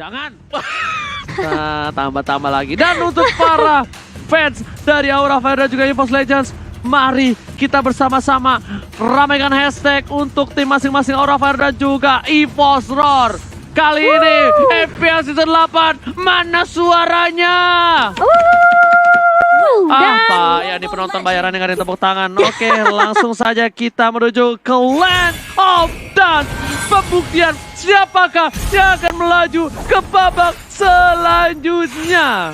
Jangan. Nah, tambah-tambah lagi. Dan untuk para fans dari Aura Fire dan juga EVOS Legends, mari kita bersama-sama ramaikan hashtag untuk tim masing-masing Aura Fire dan juga EVOS Roar. Kali ini FPS Season 8, mana suaranya? Apa ya, ini penonton bayaran yang ada tepuk tangan. Oke, langsung saja kita menuju ke Land of Dance. Pembuktian siapakah yang akan melaju ke babak selanjutnya.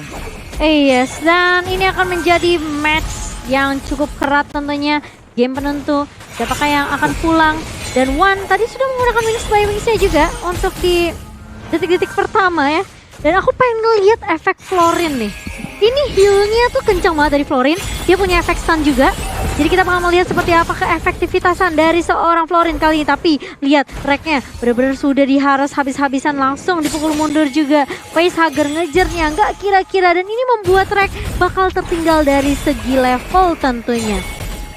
Yes, dan ini akan menjadi match yang cukup kerat tentunya. Game penentu, siapakah yang akan pulang. Dan Wan tadi sudah menggunakan minus by wingsnya juga untuk di detik-detik pertama ya. Dan aku pengen lihat efek Florin nih. Ini heal-nya tuh kencang banget dari Florin. Dia punya efek stun juga. Jadi kita bakal melihat seperti apa keefektivitasan dari seorang Florin kali ini. Tapi lihat tracknya benar-benar sudah diharas habis-habisan, langsung dipukul mundur juga. Facehugger ngejernya nggak kira-kira. Dan ini membuat track bakal tertinggal dari segi level tentunya.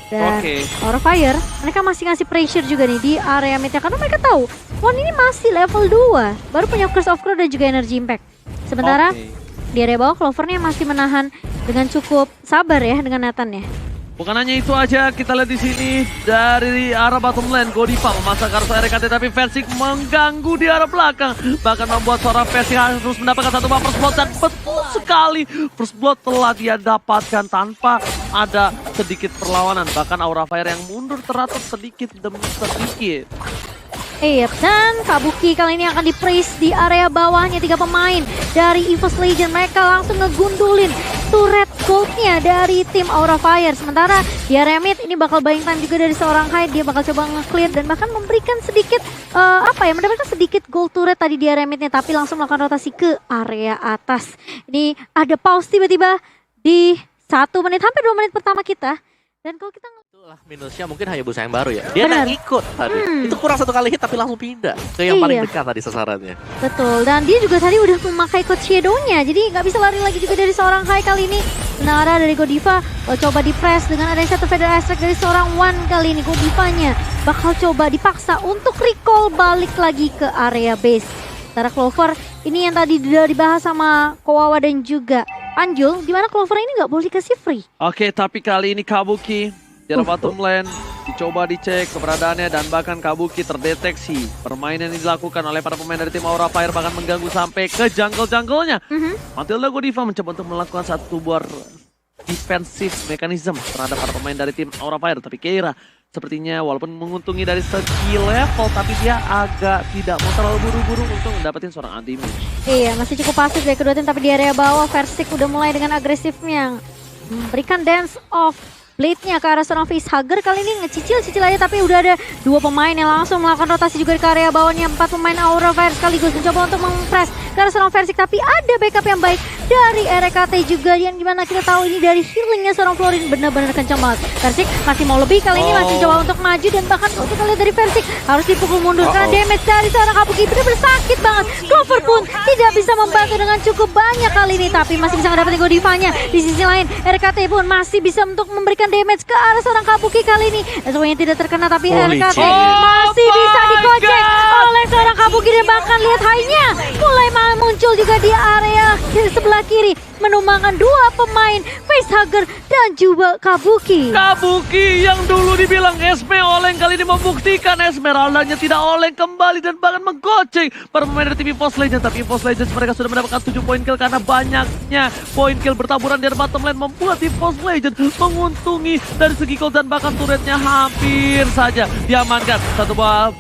Dan Aura Fire, mereka masih ngasih pressure juga nih di area midnya. Karena mereka tahu Wan ini masih level 2. Baru punya Curse of Crow dan juga Energy Impact. Sementara di area bawah Clovernya masih menahan dengan cukup sabar ya dengan Nathan ya. Bukan hanya itu aja, kita lihat di sini dari arah bottom lane, Godiva memasang kartu RKT tapi Versik mengganggu di arah belakang. Bahkan membuat seorang Versik harus mendapatkan satu buah first blood dan betul sekali first blood telah dia dapatkan tanpa ada sedikit perlawanan. Bahkan Aura Fire yang mundur teratur sedikit demi sedikit. Dan Kabuki kali ini akan di-praise di area bawahnya. 3 pemain dari EVOS Legends, mereka langsung ngegundulin turret goldnya dari tim Aura Fire. Sementara di area mid ini bakal buying time juga dari seorang Hyde. Dia bakal coba nge-clear dan bahkan memberikan sedikit mendapatkan sedikit gold turret tadi di area midnya. Tapi langsung melakukan rotasi ke area atas. Ini ada pause tiba-tiba di 1 menit, hampir 2 menit pertama kita. Dan kalau kita itulah minusnya mungkin hanya busa yang baru ya. Dia nggak ikut tadi. Itu kurang 1 kali hit tapi langsung pindah ke yang paling dekat tadi sasarannya. Betul, dan dia juga tadi udah memakai code Shadow-nya. Jadi nggak bisa lari lagi juga dari seorang Hai kali ini. Menara dari Godiva coba di-press dengan adanya satu Feather Aspect dari seorang Wan kali ini. Godivanya bakal coba dipaksa untuk recall balik lagi ke area base. Sementara Clover ini yang tadi udah dibahas sama Kowawa dan juga Anjul, dimana Clover ini nggak boleh dikasih free. Oke, tapi kali ini Kabuki di bottom lane dicoba dicek keberadaannya dan bahkan Kabuki terdeteksi permainan yang dilakukan oleh para pemain dari tim Aura Fire bahkan mengganggu sampai ke jungle-jungle-nya. Matilda Godiva mencoba untuk melakukan satu buah defensive mechanism terhadap para pemain dari tim Aura Fire, tapi Keira sepertinya walaupun menguntungi dari segi level, tapi dia agak tidak mau terlalu buru-buru untuk mendapatkan seorang anti-mage. Iya, masih cukup pasif dari kedua tim, tapi di area bawah Versik udah mulai dengan agresifnya memberikan dance off blade-nya ke arah seorang Facehugger. Kali ini ngecicil-cicil aja, tapi udah ada 2 pemain yang langsung melakukan rotasi juga ke area bawahnya. 4 pemain Aura Fire sekaligus mencoba untuk mempress ke arah seorang Versik, tapi ada backup yang baik dari RKT juga, yang dimana kita tahu ini dari healingnya seorang Florin benar-benar kencang banget. Versik masih mau lebih, kali ini masih coba untuk maju dan bahkan untuk kita lihat dari Versik harus dipukul mundur karena damage dari seorang Kabuki benar-benar sakit banget. Clover pun tidak bisa membantu dengan cukup banyak kali ini, tapi masih bisa mendapatkan Godivanya. Di sisi lain RKT pun masih bisa untuk memberikan damage ke arah seorang Kabuki kali ini. Semuanya tidak terkena, tapi RKT masih bisa dikocek oleh seorang Kabuki dan bahkan lihat high-nya mulai muncul juga di area sebelah kiri, menumbangkan 2 pemain Facehugger dan juga Kabuki. Kabuki yang dulu dibilang Esme oleng kali ini membuktikan Esmeraldanya tidak oleng kembali dan bahkan menggoceng para pemain dari tim EVOS Legends. Tapi EVOS Legends mereka sudah mendapatkan 7 poin kill karena banyaknya poin kill bertaburan di bottom lane membuat EVOS Legends menguntungi dari segi gold dan bahkan turretnya hampir saja diamankan. Satu buah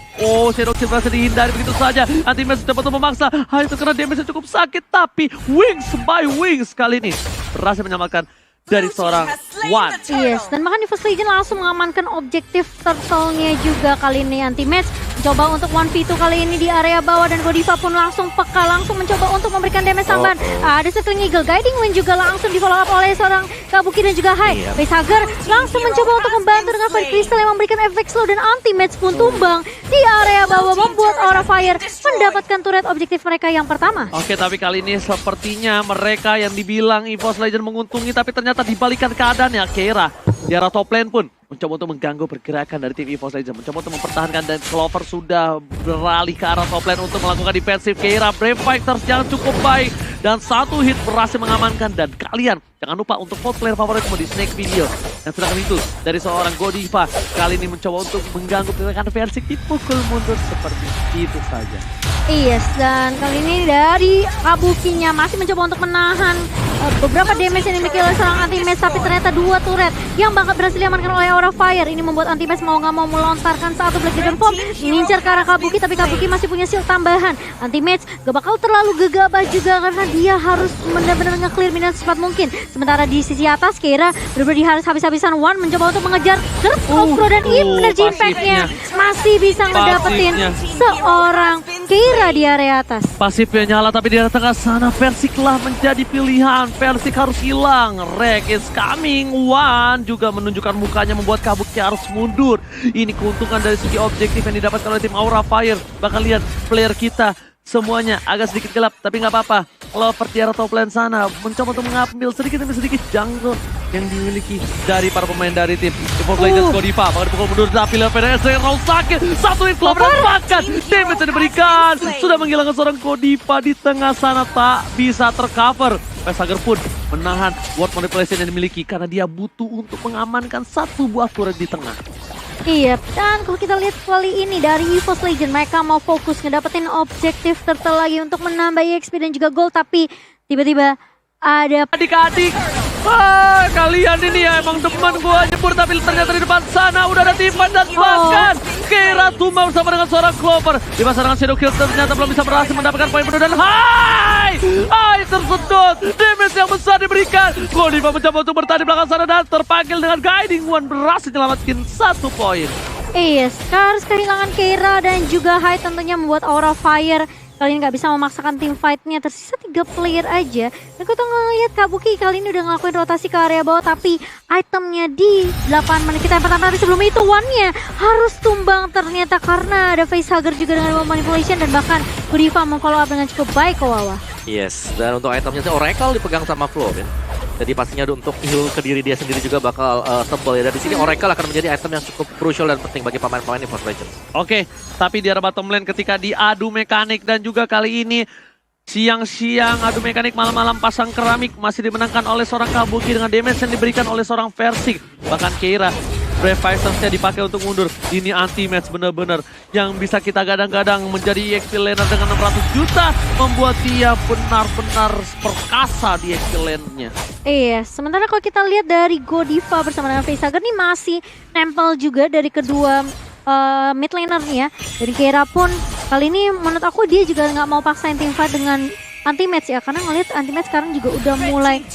Shadow Kill berhasil dihindari begitu saja. Anti-Mage dapat memaksa. Hanya itu karena damage cukup sakit, tapi Wings by Wings kali ini berhasil menyelamatkan dari seorang Wan. Yes, dan bahkan EVOS Legends langsung mengamankan objektif turtle-nya juga kali ini. Anti-Mage mencoba untuk 1v2 kali ini di area bawah dan Godiva pun langsung peka, langsung mencoba untuk memberikan damage tambahan. Ada Circling Eagle, Guiding Wind juga langsung di follow up oleh seorang Kabuki dan juga Hai. Facehugger langsung mencoba untuk membantu dengan Fire Crystal yang memberikan efek slow dan Anti-Mage pun tumbang di area bawah, membuat Aura Fire mendapatkan turret objektif mereka yang pertama. Oke, tapi kali ini sepertinya mereka yang dibilang EVOS Legends menguntungi, tapi ternyata dibalikan keadaannya. Keira di arah top lane pun mencoba untuk mengganggu pergerakan dari tim EVOS Legends, mencoba untuk mempertahankan, dan Clover sudah beralih ke arah top lane untuk melakukan defensif. Keira Brave Fighters yang cukup baik dan satu hit berhasil mengamankan, dan kalian jangan lupa untuk vote player favoritmu di Snake Video. Dan sedangkan itu dari seorang Godiva kali ini mencoba untuk mengganggu pergerakan Versik, dipukul mundur seperti itu saja. Yes, dan kali ini dari Kabukinya masih mencoba untuk menahan beberapa damage yang dimiliki oleh seorang Anti-Match, tapi ternyata dua turret yang bakal berhasil diamankan oleh Aura Fire. Ini membuat Anti-Match mau nggak mau melontarkan satu Black Dragon Bomb mengincar ke arah Kabuki, tapi Kabuki masih punya shield tambahan. Anti-Match gak bakal terlalu gegabah juga karena dia harus benar-benar nge-clear minion secepat mungkin. Sementara di sisi atas Keira benar-benar harus habis-habisan one mencoba untuk mengejar Burst of Pro, dan Energy Impact-nya masih bisa ngedapetin seorang Keira di area atas. Pasifnya nyala, tapi di area tengah sana Versik lah menjadi pilihan. Versik harus hilang. Rek is coming. One juga menunjukkan mukanya membuat Kabuki harus mundur. Ini keuntungan dari segi objektif yang didapatkan oleh tim Aura Fire. Bahkan lihat player kita semuanya agak sedikit gelap, tapi nggak apa-apa. Clover di arah top lane sana mencoba untuk mengambil sedikit demi sedikit jungle yang dimiliki dari para pemain dari tim EVOS Legends. Godiva bakal dipukul mundur, tapi PDS dengan sakit. Satu hit Clover dan bahkan damage yang diberikan sudah menghilangkan seorang Godiva di tengah sana, tak bisa tercover. Facehugger pun menahan ward manipulation yang dimiliki karena dia butuh untuk mengamankan satu buah turret di tengah. Iya, dan kalau kita lihat kali ini dari EVOS Legends, mereka mau fokus ngedapetin objektif turtle lagi untuk menambah EXP dan juga gold, tapi tiba-tiba ada adik-adik. Kalian ini ya emang demen gua nyebur, tapi ternyata di depan sana udah ada Timan dan bahkan Keira tumbang bersama dengan seorang Clover. Di masa dengan Shadow Kill ternyata belum bisa berhasil mendapatkan poin penuh, dan tersedot. Damage yang besar diberikan. Godiva mencoba untuk bertahan di belakang sana dan terpanggil dengan Guiding One, berhasil menyelamatkan satu poin. Iya, harus kehilangan Keira dan juga Hyde tentunya membuat Aura Fire kali ini nggak bisa memaksakan tim fight-nya. Tersisa 3 player aja. Dan kita ngeliat Kabuki kali ini udah ngelakuin rotasi ke area bawah, tapi itemnya di 8 menit kita yang pertama. Tapi sebelum itu one-nya harus tumbang ternyata karena ada Facehugger juga dengan manipulation, dan bahkan Godiva memfollow up dengan cukup baik ke bawah. Yes, dan untuk itemnya sih Oracle dipegang sama Flo ya. Jadi pastinya untuk heal ke diri dia sendiri juga bakal tebal ya. Dan di sini Oracle akan menjadi item yang cukup crucial dan penting bagi pemain-pemain EVOS Legends. Oke, tapi di arah bottom lane ketika diadu mekanik, dan juga kali ini siang-siang adu mekanik, malam-malam pasang keramik masih dimenangkan oleh seorang Kabuki dengan damage yang diberikan oleh seorang Versik. Bahkan Keira Brave Fighters-nya dipakai untuk mundur. Ini anti-match benar-benar yang bisa kita gadang-gadang menjadi EXP laner dengan 600 juta, membuat dia benar-benar perkasa di EXP lane-nya. Iya, sementara kalau kita lihat dari Godiva bersama dengan Facehugger nih masih nempel juga dari kedua mid laner nih ya. Dari Keira pun kali ini menurut aku dia juga nggak mau paksain team fight dengan Anti-Match ya, karena ngelihat Anti-Match sekarang juga udah mulai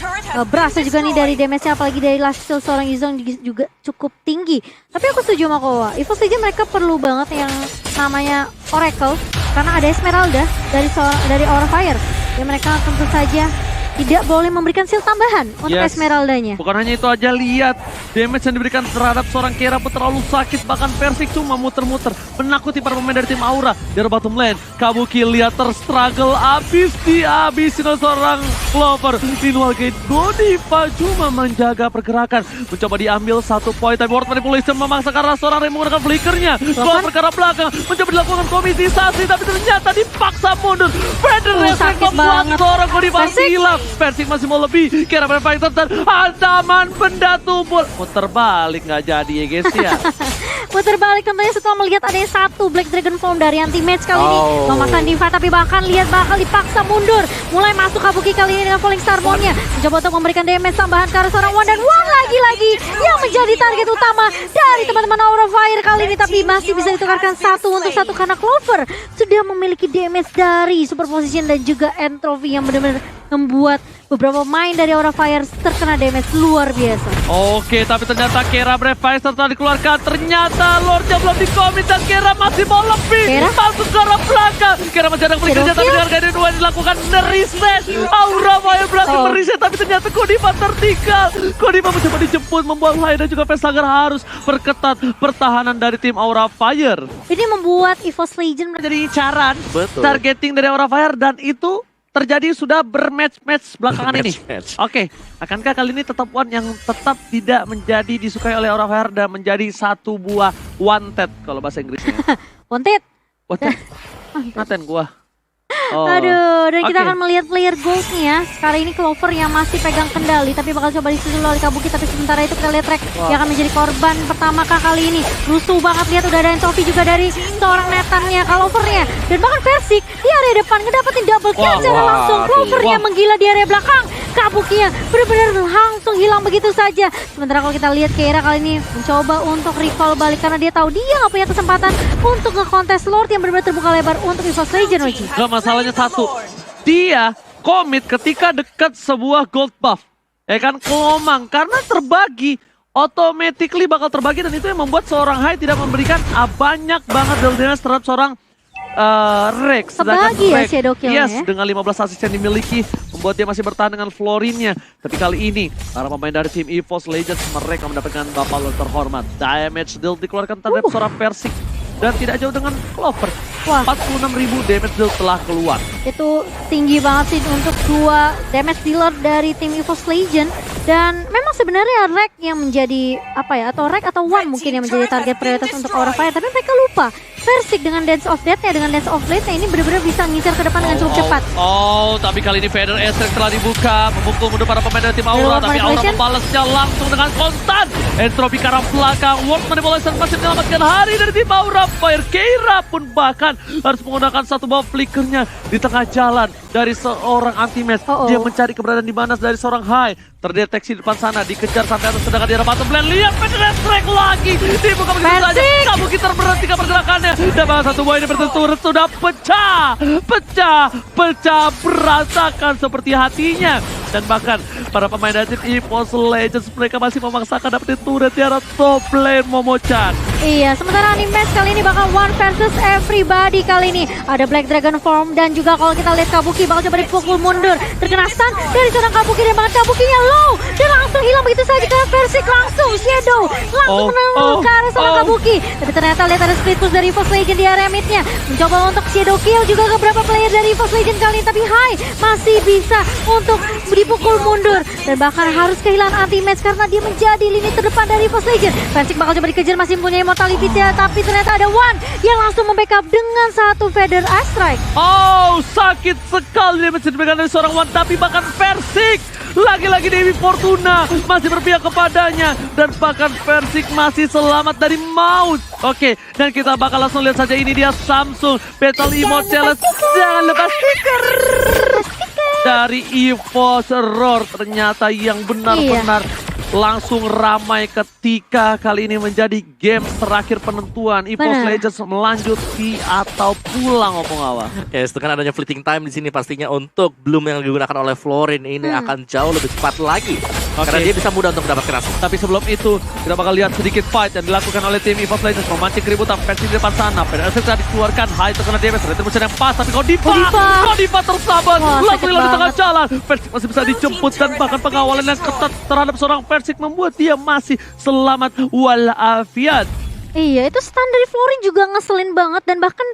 berasa juga nih dari damage-nya, apalagi dari last skill seorang Yuzong juga cukup tinggi. Tapi aku setuju sama Kowa, EVOS Legends mereka perlu banget yang namanya Oracle, karena ada Esmeralda dari Aura Fire. Ya mereka tentu saja tidak boleh memberikan shield tambahan untuk Esmeraldanya. Bukan hanya itu aja, lihat damage yang diberikan terhadap seorang Keira pun terlalu sakit. Bahkan Versik cuma muter-muter menakuti para pemain dari tim Aura. Dari bottom lane, Kabuki lihat terstruggle, abis dihabisin oleh seorang Clover. Meanwhile Godiva cuma menjaga pergerakan, mencoba diambil satu poin, tapi ward manipulation memaksa karena seorang Rey menggunakan flickernya. Clover ke arah belakang, mencoba dilakukan komisisasi, tapi ternyata dipaksa mundur. Federer membuat seorang Godiva hilang. Versik masih mau lebih, Keira Brave Fighters dan ancaman benda tumpul. Muter balik nggak jadi ya guys ya. Muter balik tentunya setelah melihat adanya satu Black Dragon Form dari Anti-Match kali ini memaksa Diva, tapi bahkan lihat bakal dipaksa mundur. Mulai masuk Kabuki kali ini dengan Falling Star Bone-nya, mencoba untuk memberikan damage tambahan ke arah seorang One, dan One lagi-lagi yang menjadi target utama dari teman-teman Aura Fire kali ini, tapi masih bisa ditukarkan 1 untuk 1 karena Clover sudah memiliki damage dari Superposition dan juga Entropy yang benar-benar membuat beberapa pemain dari Aura Fire terkena damage luar biasa. Oke, tapi ternyata Keira Brave Fighters telah dikeluarkan. Ternyata Lordnya belum dikomit dan Keira masih mau lebih. Masuk ke arah belakang. Keira menjadang flickernya, tapi dengan Guardian 2 dilakukan reset. Aura Fire berhasil mereset, tapi ternyata Godiva tertinggal. Godiva mencoba dijemput, membuat Hyde dan juga Facehugger harus perketat pertahanan dari tim Aura Fire. Ini membuat EVOS Legends menjadi incaran Betul. targeting dari Aura Fire, dan itu terjadi sudah bermatch-match belakangan ini. Match-match. Oke, akankah kali ini tetap One yang tetap tidak menjadi disukai oleh orang fair dan menjadi satu buah wanted kalau bahasa Inggrisnya. Wanted. Wanted. Ngaten gua. Oh. Aduh, dan kita Oke. akan melihat player gold nih ya. Sekarang ini Clover yang masih pegang kendali, tapi bakal coba disusul oleh Kabuki. Tapi sementara itu kita lihat Rek yang akan menjadi korban pertama kali ini. Rusuh banget, lihat udah ada Entropi juga dari seorang netannya, Clovernya. Dan bahkan Versik di area depan ngedapetin double kill Wah, secara wah, langsung. aduh. Clovernya Wah. menggila di area belakang. Kabukinya benar-benar langsung hilang begitu saja. Sementara kalau kita lihat Keira kali ini mencoba untuk recall balik karena dia tahu dia nggak punya kesempatan untuk nge-contest Lord yang benar-benar terbuka lebar untuk EVOS Legend, Oji. Gak, masalahnya satu, dia komit ketika dekat sebuah gold buff. Ya kan, kelomang. Karena terbagi, automatically bakal terbagi. Dan itu yang membuat seorang Hai tidak memberikan banyak banget deal damage terhadap seorang Rex. Sedangkan Kebagi ya Rex, shadow killnya yes, ya. dengan 15 assist yang dimiliki, membuat dia masih bertahan dengan Florinnya. Tapi kali ini, para pemain dari tim EVOS Legends, mereka mendapatkan bapal terhormat. Damage deal dikeluarkan terhadap seorang Versik. Dan tidak jauh dengan Clover. Wah. 46.000 damage deal telah keluar. Itu tinggi banget sih untuk dua damage dealer dari tim EVOS Legend. Dan memang sebenarnya Rek yang menjadi apa ya, atau Rek atau One mungkin yang menjadi target prioritas untuk Aura Fire. Tapi mereka lupa Versik dengan Dance of Death-nya, dengan Dance of Blade-nya ini benar-benar bisa ngincar ke depan dengan cukup cepat. Oh, tapi kali ini Vader Ezreal telah dibuka, memukul mundur para pemain dari tim Aura, Real tapi Aura manipulation. membalasnya langsung dengan konstan. Entropi ke arah belakang, World Manipulation masih menyelamatkan hari dari tim Aura. Fire Keira pun bahkan harus menggunakan satu buff flickernya di tengah jalan dari seorang anti-match. Oh, oh. Dia mencari keberadaan di mana dari seorang Hai. Terdeteksi di depan sana, dikejar sampai atas sedangkan di arah bottom lane. Lihat Vader Ezreal lagi, dibuka begitu saja. Versik. Kabuki terberhentikan pergerakannya. Dan bahkan satu buah ini berturut sudah pecah, berantakan seperti hatinya. Dan bahkan para pemain dari tim EVOS Legends, mereka masih memaksakan dapetin turret di arah top lane Momo-chan. Iya, sementara Animesh kali ini bakal one versus everybody kali ini. Ada Black Dragon Form dan juga kalau kita lihat Kabuki bakal coba dipukul mundur. Terkena stun dari seorang Kabuki dan bahkan Kabukinya low. Dan langsung hilang begitu saja ke Versik, langsung Shadow. Langsung menanggung ke arah seorang Kabuki. Tapi ternyata lihat ada split push dari EVOS Legend di area mid-nya. Mencoba untuk Shadow kill juga ke beberapa player dari EVOS Legend kali ini. Tapi Hai masih bisa untuk dipukul mundur. Dan bahkan harus kehilangan anti-match karena dia menjadi lini terdepan dari EVOS Legend. Versik bakal coba dikejar, masih punya immortality, tapi ternyata ada One yang langsung membackup dengan satu Feather Ice Strike. Oh, sakit sekali dia masih diberikan dari seorang One, tapi bahkan Versik lagi-lagi Dewi Fortuna masih berpihak kepadanya dan bahkan Versik masih selamat dari maut. Oke, dan kita bakal langsung lihat saja ini dia Samsung Battle Emote Challenge. Jangan lepas stiker dari EVOS Roar, ternyata yang benar-benar langsung ramai ketika kali ini menjadi game terakhir penentuan EVOS Benar. Legends melanjuti atau pulang Opung Awa. Yes, dengan adanya fleeting time di sini pastinya untuk Bloom yang digunakan oleh Florin ini akan jauh lebih cepat lagi. Karena dia bisa mudah untuk mendapatkan asas. Tapi sebelum itu, kita bakal lihat sedikit fight yang dilakukan oleh tim EVOS Legends memancing keributan versi di depan sana. Pada efek telah dikeluarkan, Hai terkena damage, retribution yang pas, tapi Kodiva tersabar, Wah, langsung sakit hilang di tengah banget. jalan. Versik masih bisa dijemput dan bahkan pengawalan yang ketat terhadap seorang Versik membuat dia masih selamat walafiat. Iya, itu stun dari Florin juga ngeselin banget dan bahkan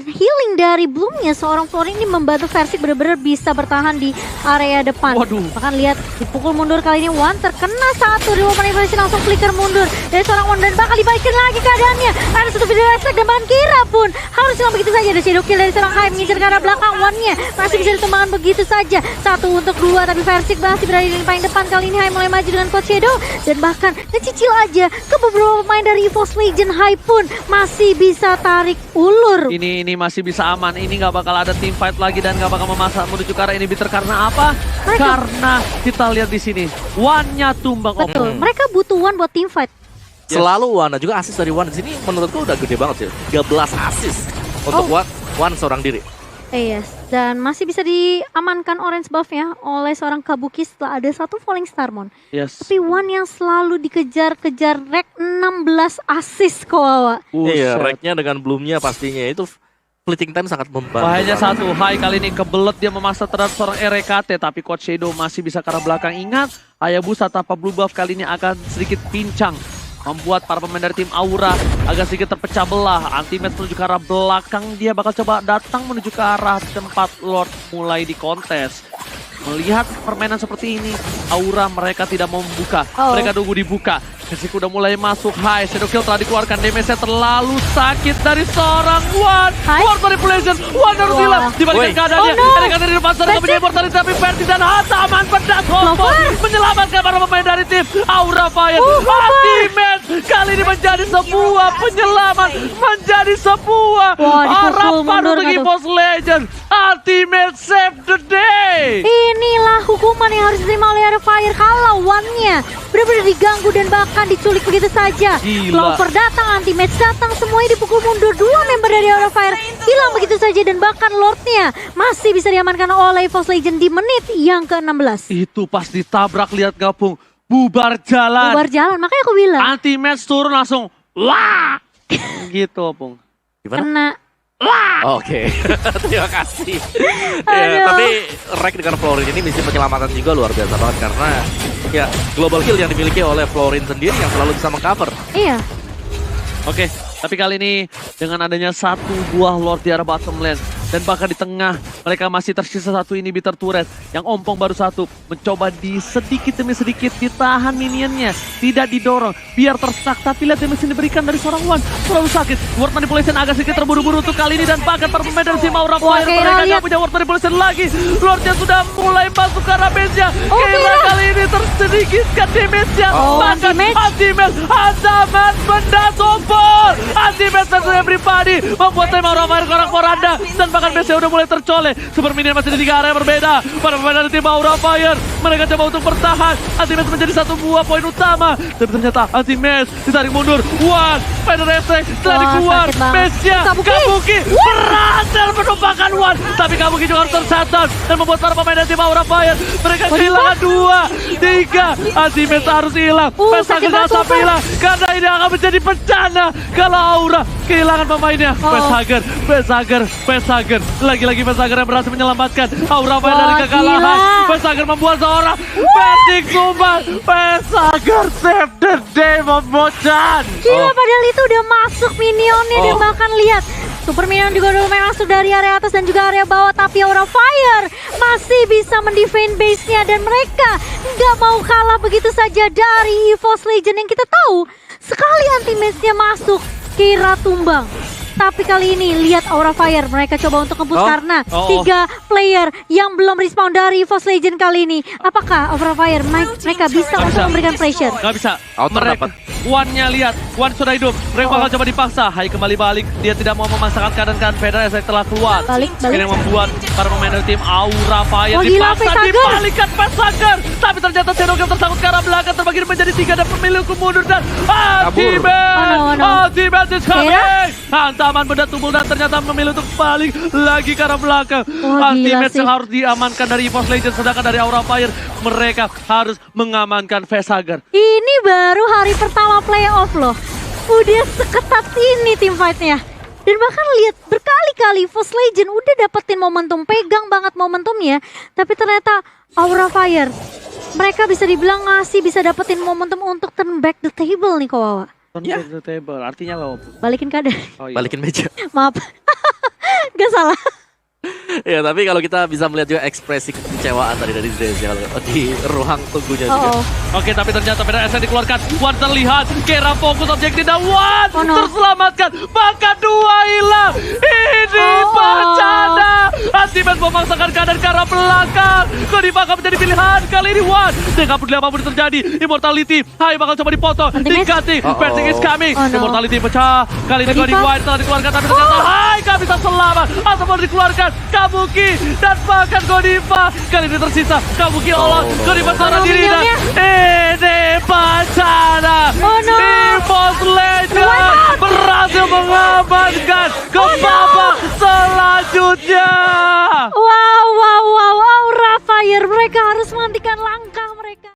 healing dari Bloomnya seorang Florin ini membantu Versik benar-benar bisa bertahan di area depan. Waduh. Bahkan lihat dipukul mundur kali ini One terkena satu di momen evaluasi langsung flicker mundur dari seorang One dan bakal dibalikin lagi keadaannya. Ada satu video effect dan bahkan Kira pun harus hilang begitu saja. Ada shadow kill dari seorang Hai mengincar ke arah belakang. One-nya masih bisa ditumbangkan begitu saja. 1 untuk 2 tapi Versik masih berada di paling depan. Kali ini Hai mulai maju dengan Coach Shadow dan bahkan ngecicil aja ke beberapa pemain dari EVOS Legend. Hai pun masih bisa tarik ulur. Ini masih bisa aman, ini nggak bakal ada team fight lagi dan nggak bakal memasak menuju ke arah inhibitor karena apa? Karena kita lihat di sini, One-nya tumbang. Betul, mereka butuh One buat team fight. Selalu Wan, dan juga asis dari Wan di sini menurutku udah gede banget sih. 13 asis untuk Wan seorang diri. Yes, dan masih bisa diamankan orange buff-nya oleh seorang Kabuki setelah ada satu Falling Starmon. Yes. Tapi One yang selalu dikejar-kejar Rek 16 assist Kowawa. Iya, Buset. racknya dengan Bloomnya pastinya itu fleeting time sangat membantu. Bahayanya banget. satu, Hai kali ini kebelet dia memaksa terhadap seorang RKT, tapi Coach Shadow masih bisa ke arah belakang. Ingat, Hayabusa tanpa blue buff kali ini akan sedikit pincang. membuat para pemain dari tim Aura agak sedikit terpecah belah. Anti-match menuju ke arah belakang, dia bakal coba datang menuju ke arah tempat Lord mulai di kontes. Melihat permainan seperti ini, Aura mereka tidak mau membuka, mereka nunggu dibuka. Kesik udah mulai masuk, high, Shadow Kill telah dikeluarkan, damage-nya terlalu sakit dari seorang Wan. War Manipulation, Wan harus hilang, dibalikan keadaannya, mereka dari depan sana punya immortality, tapi Verti dan Hataman pedas Hopo menyelamatkan para pemain dari tim Aura Fire. Ultimate kali ini menjadi sebuah penyelamat, menjadi sebuah harapan untuk EVOS Legends. Ultimate save the day. Inilah hukuman yang harus diterima oleh Aura Fire kalau Wan-nya benar-benar diganggu dan bahkan diculik begitu saja. Clover datang, anti-match datang, semuanya dipukul mundur. Dua member dari Aura Fire hilang begitu saja dan bahkan Lordnya masih bisa diamankan oleh EVOS Legends di menit yang ke-16. Itu pas ditabrak, lihat gabung, bubar jalan. Bubar jalan, makanya aku bilang. Anti-match turun langsung, wah! Gitu, Pung. Gimana? Kena. Oke, terima kasih. Ya, tapi Rek dengan Florin ini misi penyelamatan juga luar biasa banget karena ya global kill yang dimiliki oleh Florin sendiri yang selalu bisa mengcover. Iya. Oke, tapi kali ini dengan adanya satu buah Lord di arah bottom lane dan bahkan di tengah mereka masih tersisa satu inhibitor turret yang ompong baru satu, mencoba di sedikit demi sedikit ditahan minionnya, tidak didorong biar terstuck, tapi lihat damage yang diberikan dari seorang Wan terlalu sakit. Ward Manipulation agak sedikit terburu-buru untuk kali ini dan bahkan para pemain dari tim Aura Fire mereka gak punya Ward Manipulation lagi. Lordnya sudah mulai masuk ke arah base-nya. Kira kali ini tersedikitkan damage-nya, bahkan Ultimate Hataman benda sombong. Ultimate versus everybody membuat tim Aura Fire korang poranda dan bahkan base-nya udah mulai tercolek. Super Minion masih di 3 area yang berbeda. Para pemain dari tim Aura Fire mereka coba untuk bertahan. Ultimate menjadi satu buah poin utama, tapi ternyata Ultimate ditarik mundur. One Spider Reflex setelah dikeluar base-nya Kabuki berhasil menumpahkan One, tapi Kabuki juga harus tercatat dan membuat para pemain dari tim Aura Fire mereka kehilangan 2, 3. Ultimate harus hilang, Pesager jangan sampai hilang karena ini akan menjadi bencana kalau Aura kehilangan pemainnya. Pesager lagi-lagi Pesager yang berhasil menyelamatkan Aura Fire dari kekalahan. Pesager membuat seorang verdict sumpah. Pesager save the day membocan. Gila, padahal itu udah masuk minionnya dan bahkan lihat Super Minion juga udah main masuk dari area atas dan juga area bawah, tapi Aura Fire masih bisa mendefend base-nya dan mereka nggak mau kalah begitu saja dari EVOS Legends yang kita tahu sekali anti-match-nya masuk kira tumbang. Tapi kali ini lihat Aura Fire mereka coba untuk ngeboost karena 3 player yang belum respawn dari EVOS Legends kali ini. Apakah Aura Fire mereka bisa untuk memberikan pressure? Gak bisa. Outer dapat. Wan-nya lihat, Wan sudah hidup. Mereka bakal coba dipaksa. Hai kembali balik. Dia tidak mau memaksakan keadaan Feder yang telah keluar. Balik. Ini yang membuat para pemain dari tim Aura Fire dipaksa dibalikkan Pesager. Tapi ternyata Shadow Kill tersangkut ke arah belakang, terbagi menjadi 3 dan pemilik mundur dan Ultimate is coming. Hantaman benda tubuh dan ternyata memilih untuk balik lagi ke arah belakang. Ultimate yang harus diamankan dari EVOS Legends, sedangkan dari Aura Fire mereka harus mengamankan Pesager. Ini baru hari pertama playoff loh. Udah seketat ini tim fight-nya. Dan bahkan lihat berkali-kali EVOS Legends udah dapetin momentum, pegang banget momentumnya. Tapi ternyata Aura Fire mereka bisa dibilang bisa dapetin momentum untuk turn back the table nih Kawawa. Turn back the table, artinya apa? Balikin keadaan. Balikin meja. Maaf. Gak salah. Ya, tapi kalau kita bisa melihat juga ekspresi kekecewaan tadi dari Zez di ruang tunggunya juga. Oke, tapi ternyata PDS yang dikeluarkan. Wan terlihat, Kera fokus objektif dan Wan terselamatkan. Bahkan 2 hilang. Ini bencana. Ultimate memaksakan keadaan ke arah belakang. Godiva akan menjadi pilihan. Kali ini Wan. Dia kabur apapun yang terjadi. Immortality. Hai bakal coba dipotong. Dikati. Verting is coming. Immortality pecah. Kali ini Godiva telah dikeluarkan. Tapi ternyata Hai gak bisa selamat. Atau mau dikeluarkan. Kabuki dan bahkan Godiva. Kali ini tersisa Kabuki olah. Godiva seorang diri dan ini bencana. EVOS Legends berhasil mengamankan ke babak selanjutnya.